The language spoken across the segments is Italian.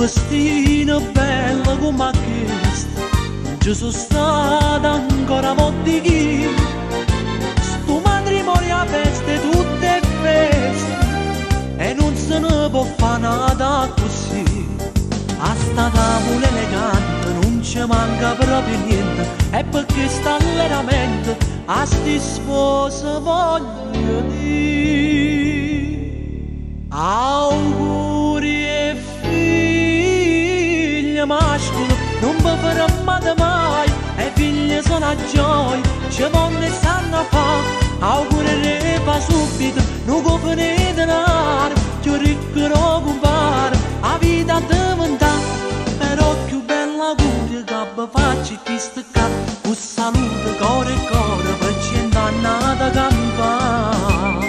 vestino bella come questa, non ci sono stata ancora molti chi. Sto matrimonio a feste, tutte feste, e non se ne può fare nada così. A sta tavola elegante non ci manca proprio niente, e perché sta veramente a sti sposi voglio dire auguri e figli mascoli non vi fermate mai, e figli sono a gioia, ci vanno e stanno a fare auguri fa subito, non copre denaro, più ricco non compare, la vita diventa però più bella auguri che vi faccio chi sta qua, un saluto cuore e cuore per 100 anni da campare.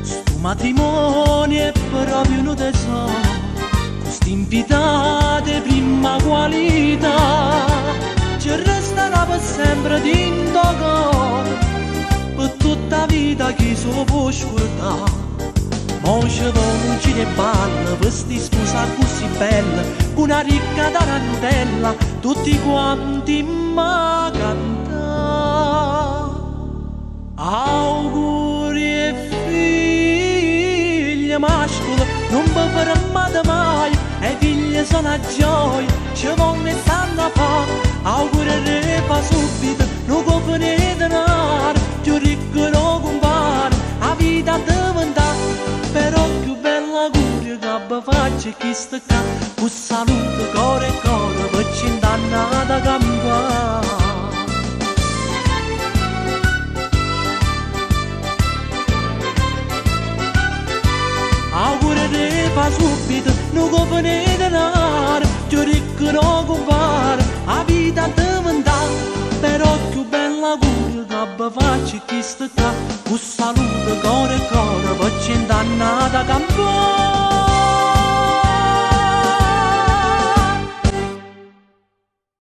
Sto matrimonio è proprio un tesoro, questi invitati prima qualità, ci resterà per sempre dentro cuore, per tutta la vita chi se lo può scordare. Mo ci voce e balla, vesti sposa così bella, con una ricca tarantella, tutti quanti ma cantare. Auguri e figli mascoli, non vi fermate mai, e figli sono a gioia, ci vanno e stanno a fare auguri e fa subito, non copre denaro, più ricco non compare, la vita diventa però più bella auguri che vi faccio chi sta qua, un saluto cuore e cuore per 100 anni da campare. Auguri e fa subito, non copre denaro, più ricco non compare, la vita diventa però più bella auguri che vi faccio chi sta qua, un saluto cuore e cuore per 100 anni da campare.